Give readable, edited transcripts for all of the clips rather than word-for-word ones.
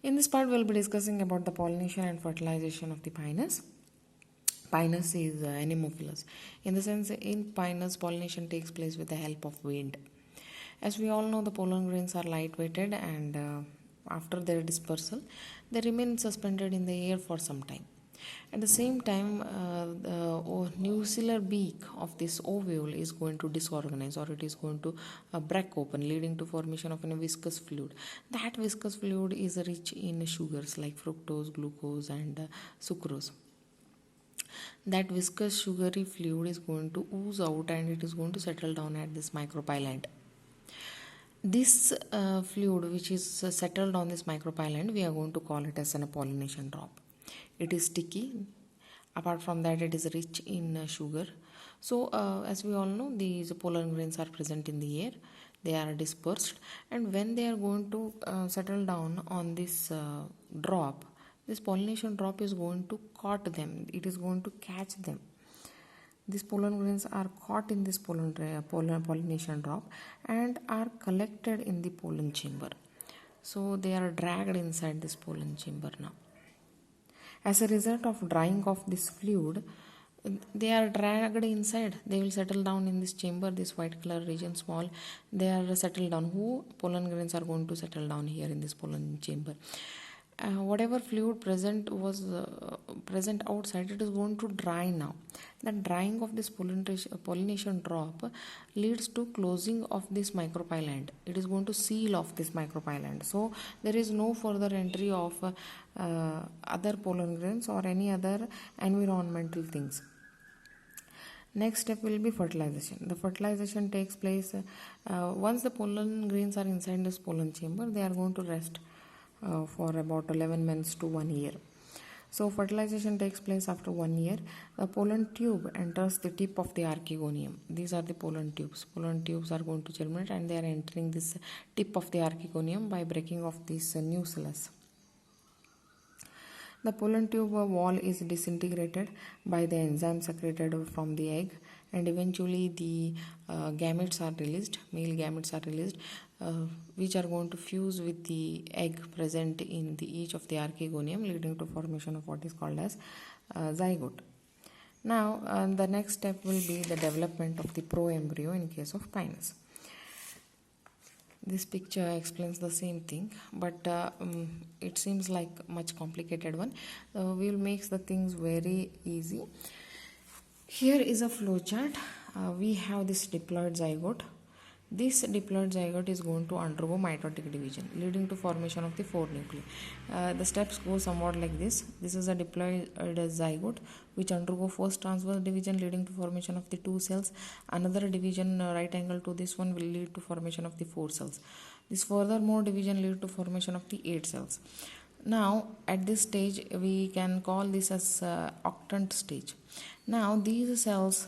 In this part, we'll be discussing about the pollination and fertilization of the pinus. Pinus is anemophilous. In the sense, in pinus, pollination takes place with the help of wind. As we all know, the pollen grains are light-weighted, and after their dispersal, they remain suspended in the air for some time. At the same time, the nuclear beak of this ovule is going to disorganize, or it is going to break open, leading to formation of a viscous fluid. That viscous fluid is rich in sugars like fructose, glucose, and sucrose. That viscous sugary fluid is going to ooze out, and it is going to settle down at this micropyland. This fluid, which is settled on this micropyland, we are going to call it as a pollination drop. It is sticky. Apart from that, it is rich in sugar. So as we all know, these pollen grains are present in the air. They are dispersed, and when they are going to settle down on this drop, this pollination drop is going to caught them. It is going to catch them. These pollen grains are caught in this pollination drop and are collected in the pollen chamber. So they are dragged inside this pollen chamber now. As a result of drying of this fluid, they are dragged inside. They will settle down in this chamber, this white color region small. They are settled down. Pollen grains are going to settle down here in this pollen chamber. Whatever fluid present was present outside, it is going to dry now. The drying of this pollination drop leads to closing of this micropyland. It is going to seal off this micropyland. So there is no further entry of other pollen grains or any other environmental things. Next step will be fertilization. The fertilization takes place once the pollen grains are inside this pollen chamber. They are going to rest for about 11 months to 1 year. So fertilization takes place after 1 year. The pollen tube enters the tip of the archegonium. These are the pollen tubes. Pollen tubes are going to germinate, and they are entering this tip of the archegonium by breaking of this nucellus. The pollen tube wall is disintegrated by the enzyme secreted from the egg, and eventually the gametes are released, male gametes are released, which are going to fuse with the egg present in each of the archegonium, leading to formation of what is called as zygote. Now the next step will be the development of the proembryo in case of pinus. This picture explains the same thing, but it seems like much complicated one. We will make the things very easy. Here is a flow chart. We have this diploid zygote. This diploid zygote is going to undergo mitotic division, leading to formation of the 4 nuclei. The steps go somewhat like this. This is a diploid zygote which undergo first transverse division, leading to formation of the 2 cells. Another division right angle to this one will lead to formation of the 4 cells. This furthermore division lead to formation of the 8 cells. Now at this stage we can call this as octant stage. Now these cells,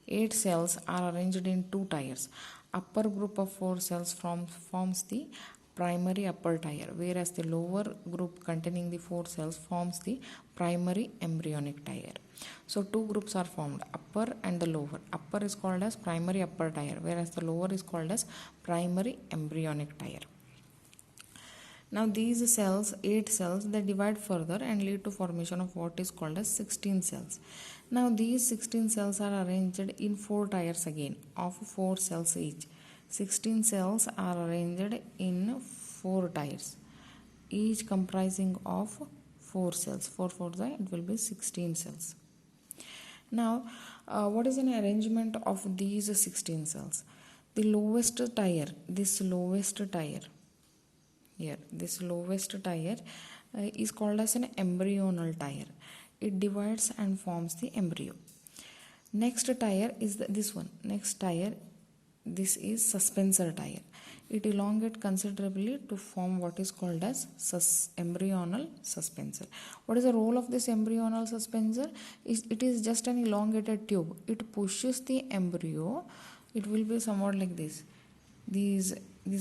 8 cells, are arranged in 2 tiers. Upper group of 4 cells forms the primary upper tier, whereas the lower group containing the 4 cells forms the primary embryonic tier. So 2 groups are formed, upper and the lower. Upper is called as primary upper tier, whereas the lower is called as primary embryonic tier. Now these cells, 8 cells, they divide further and lead to formation of what is called as 16 cells. Now these 16 cells are arranged in 4 tiers again of 4 cells each. 16 cells are arranged in 4 tiers, each comprising of 4 cells. 4 4 it will be 16 cells. Now what is an arrangement of these 16 cells? The lowest tier, this lowest tier is called as an embryonal tier. It divides and forms the embryo. Next tier is this one. Next tier, this is suspensor tier. It elongates considerably to form what is called as embryonal suspensor. What is the role of this embryonal suspensor? It is just an elongated tube. It pushes the embryo. It will be somewhat like this. These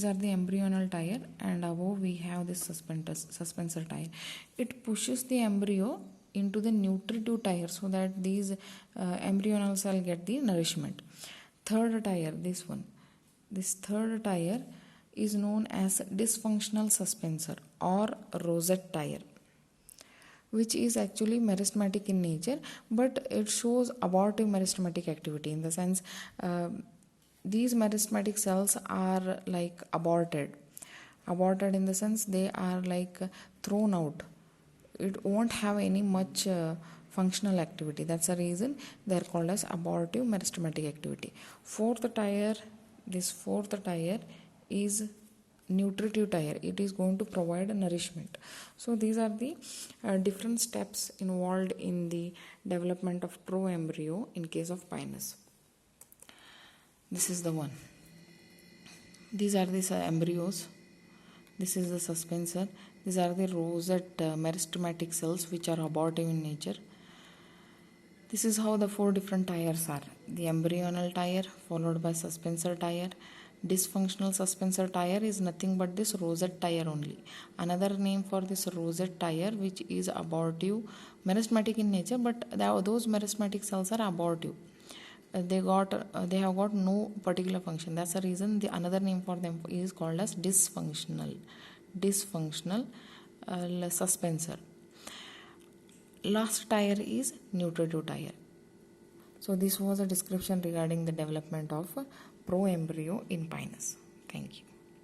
are the embryonal tier, and above we have this suspensor tier. It pushes the embryo into the nutritive tier so that these embryonal cell get the nourishment. Third tier, this one. This third tier is known as dysfunctional suspensor or rosette tire, which is actually meristematic in nature, but it shows abortive meristematic activity in the sense these meristematic cells are like aborted in the sense they are like thrown out. It won't have any much functional activity. That's the reason they are called as abortive meristematic activity. This fourth tire is nutritive tire. It is going to provide nourishment. So these are the different steps involved in the development of pro-embryo in case of Pinus. This is the one. These are the embryos. This is the suspensor. These are the rosette meristematic cells which are abortive in nature. This is how the four different tires are. The embryonal tire followed by suspensor tire. Dysfunctional suspensor tire is nothing but this rosette tire only. Another name for this rosette tire, which is abortive meristematic in nature, but those meristematic cells are abortive. They have got no particular function. That's the reason the another name for them is called as dysfunctional suspensor. Last tire is nutritive tire. So this was a description regarding the development of pro-embryo in Pinus. Thank you.